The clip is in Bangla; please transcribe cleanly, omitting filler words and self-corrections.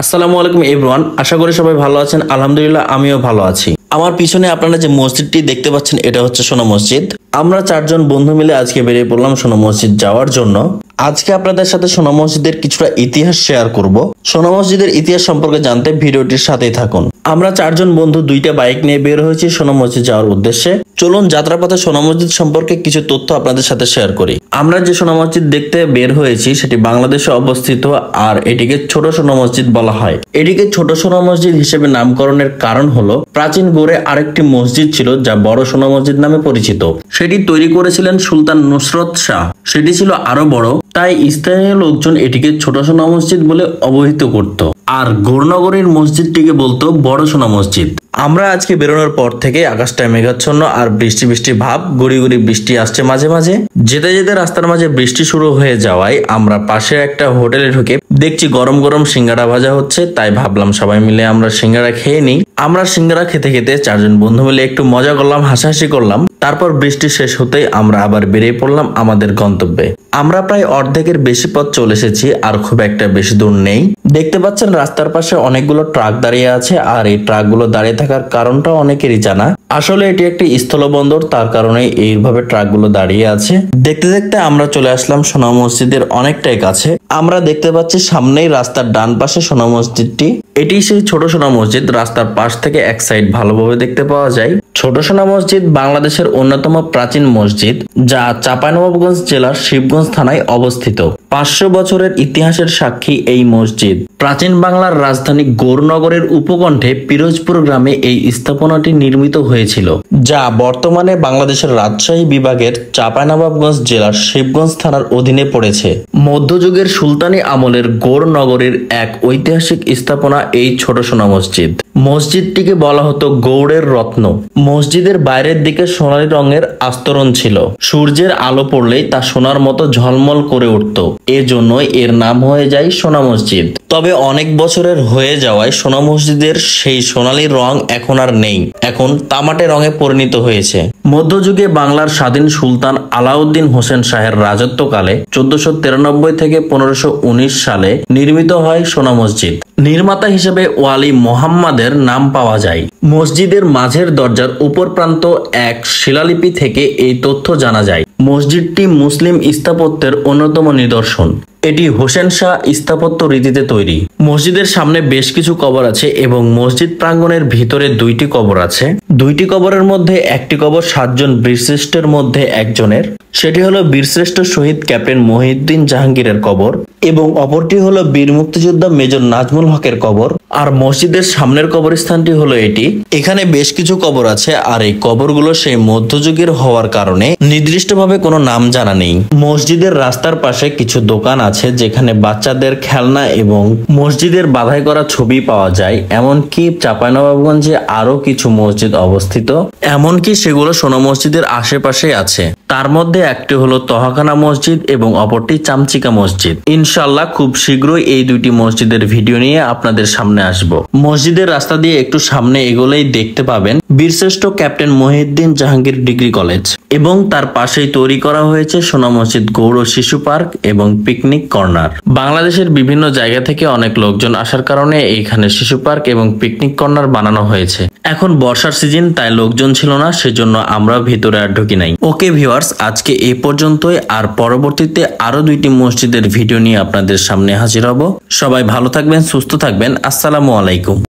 আসসালামু আলাইকুম এভরিওয়ান, আশা করি সবাই ভালো আছেন। আলহামদুলিল্লাহ আমিও ভালো আছি। আমার পিছনে আপনারা যে মসজিদটি দেখতে পাচ্ছেন এটা হচ্ছে সোনা মসজিদ। আমরা চারজন বন্ধু মিলে আজকে বেরিয়ে পড়লাম সোনা মসজিদ যাওয়ার জন্য। আজকে আপনাদের সাথে সোনা মসজিদের কিছুটা ইতিহাস শেয়ার করব। সোনা মসজিদের ইতিহাস সম্পর্কে জানতে ভিডিওটির সাথেই থাকুন। আমরা চারজন বন্ধু দুইটা বাইক নিয়ে বের হয়েছি সোনা মসজিদ যাওয়ার উদ্দেশ্যে। চলুন যাত্রাপথে সোনা মসজিদ সম্পর্কে কিছু তথ্য আপনাদের সাথে শেয়ার করি। আমরা যে সোনা মসজিদ দেখতে বের হয়েছি সেটি বাংলাদেশে অবস্থিত, আর এটিকে ছোট সোনা মসজিদ বলা হয়। এটিকে ছোট সোনা মসজিদ হিসেবে নামকরণের কারণ হলো প্রাচীন গড়ে আরেকটি মসজিদ ছিল যা বড় সোনা মসজিদ নামে পরিচিত। সেটি তৈরি করেছিলেন সুলতান নুসরত শাহ। সেটি ছিল আরো বড়, তাই স্থানীয় লোকজন এটিকে ছোট সোনা মসজিদ বলে অবহিত করত, আর গৌরনগরীর মসজিদটিকে বলতো বড় সোনা মসজিদ। আমরা আজকে বেরোনোর পর থেকে আকাশটা মেঘাচ্ছন্ন আর বৃষ্টি বৃষ্টি ভাব, গুড়ি গুড়ি বৃষ্টি আসছে মাঝে মাঝে। যেতে যেতে রাস্তার মাঝে বৃষ্টি শুরু হয়ে যাওয়ায় আমরা পাশে একটা হোটেলে ঢুকে দেখছি গরম গরম সিঙ্গাড়া ভাজা হচ্ছে, তাই ভাবলাম সবাই মিলে আমরা সিঙ্গাড়া খেয়ে নিই। আমরা সিঙ্গাড়া খেতে খেতে চারজন বন্ধু মিলে একটু মজা করলাম, হাসাহাসি করলাম। তারপর বৃষ্টি শেষ হতেই আমরা আবার বেরিয়ে পড়লাম আমাদের গন্তব্যে। আমরা প্রায় অর্ধেকের বেশি পথ চলে এসেছি, আর খুব একটা বেশি দূর নেই। দেখতে পাচ্ছেন রাস্তার পাশে অনেকগুলো ট্রাক দাঁড়িয়ে আছে, আর এই ট্রাকগুলো দাঁড়িয়ে থাকার কারণটা অনেকেরই জানা। আসলে এটি একটি স্থলবন্দর, তার কারণে এইভাবে ট্রাকগুলো দাঁড়িয়ে আছে। দেখতে দেখতে আমরা চলে আসলাম সোনা মসজিদের অনেকটাই কাছে। আমরা দেখতে পাচ্ছি সামনেই রাস্তার ডান পাশে সোনা মসজিদটি। এটি সেই ছোট সোনা মসজিদ। রাস্তার পাশ থেকে এক সাইড ভালোভাবে দেখতে পাওয়া যায়। ছোট সোনা মসজিদ বাংলাদেশের অন্যতম প্রাচীন মসজিদ, যা চাঁপাইনবাবগঞ্জ জেলার শিবগঞ্জ থানায় অবস্থিত। 500 বছরের ইতিহাসের সাক্ষী এই মসজিদ। প্রাচীন বাংলার রাজধানী গৌরনগরের উপকণ্ঠে পিরোজপুর গ্রামে এই স্থাপনাটি নির্মিত হয়েছিল, যা বর্তমানে বাংলাদেশের রাজশাহী বিভাগের চাঁপাইনবাবগঞ্জ জেলার শিবগঞ্জ থানার অধীনে পড়েছে। মধ্যযুগের সুলতানি আমলের গৌরনগরের এক ঐতিহাসিক স্থাপনা এই ছোট সোনা মসজিদ। মসজিদটিকে বলা হতো গৌড়ের রত্ন। মসজিদের বাইরের দিকে সোনালী রঙের আস্তরণ ছিল। সূর্যের আলো পড়লেই তা সোনার মতো ঝলমল করে উঠত, এজন্যই এর নাম হয়ে যায় সোনা মসজিদ। তবে অনেক বছরের হয়ে যাওয়ায় সোনা মসজিদের সেই সোনালী রং এখন আর নেই, এখন তামাটে রঙে পরিণত হয়েছে। মধ্যযুগে বাংলার স্বাধীন সুলতান আলাউদ্দিন হোসেন শাহের রাজত্বকালে 1493 থেকে 1519 সালে নির্মিত হয় সোনা মসজিদ। নির্মাতা হিসেবে ওয়ালি মোহাম্মদের নাম পাওয়া যায়। মসজিদের মাঝের দরজার উপর প্রান্ত এক শিলালিপি থেকে এই তথ্য জানা যায়। মসজিদটি মুসলিম স্থাপত্যের অন্যতম নিদর্শন। এটি হোসেন শাহ স্থাপত্য রীতিতে তৈরি। মসজিদের সামনে বেশ কিছু কবর আছে এবং মসজিদ প্রাঙ্গণের ভিতরে 2টি কবর আছে। 2টি কবরের মধ্যে একটি কবর 7 জন বীরশ্রেষ্ঠের মধ্যে একজনের, সেটি হলো বীরশ্রেষ্ঠ শহীদ ক্যাপ্টেন মহিউদ্দিন জাহাঙ্গীরের কবর, এবং অপরটি হলো বীর মুক্তিযোদ্ধা মেজর নাজমুল হকের কবর। আর মসজিদের সামনের কবরস্থানটি হলো এটি। এখানে বেশ কিছু কবর আছে, আর এই কবরগুলো সেই মধ্যযুগের হওয়ার কারণে নির্দিষ্টভাবে কোনো নাম জানা নেই। মসজিদের রাস্তার পাশে কিছু দোকান আছে যেখানে বাচ্চাদের খেলনা এবং মসজিদের বাধাই করা ছবি পাওয়া যায়। এমনকি চাঁপাইনবাবগঞ্জে আরো কিছু মসজিদ অবস্থিত, এমনকি সেগুলো সোনা মসজিদের আশেপাশে আছে। তার মধ্যে একটি হলো তহাখানা মসজিদ এবং অপরটি চামচিকা মসজিদ। ইনশাআল্লাহ খুব শীঘ্রই এই 2টি মসজিদের ভিডিও নিয়ে আপনাদের সামনে আসব। মসজিদের রাস্তা দিয়ে একটু সামনে এগোলেই দেখতে পাবেন বীরশ্রেষ্ঠ captain Mohiuddin Jahangir degree college, এবং তার পাশেই তৈরি করা হয়েছে সোনা মসজিদ গৌড় শিশু পার্ক এবং পিকনিক কর্নার। বাংলাদেশের বিভিন্ন জায়গা থেকে অনেক লোকজন আসার কারণে এইখানে শিশু পার্ক এবং পিকনিক কর্নার বানানো হয়েছে। এখন বর্ষার সিজন, তাই লোকজন ছিল না, সেজন্য আমরা ভিতরে আর ঢুকি নাই। ওকে ভিউয়ার্স, আজকে এই পর্যন্তই, আর পরবর্তীতে আরো 2টি মসজিদের ভিডিও নিয়ে আপনাদের সামনে হাজির হব। সবাই ভালো থাকবেন, সুস্থ থাকবেন। আসসালামু আলাইকুম।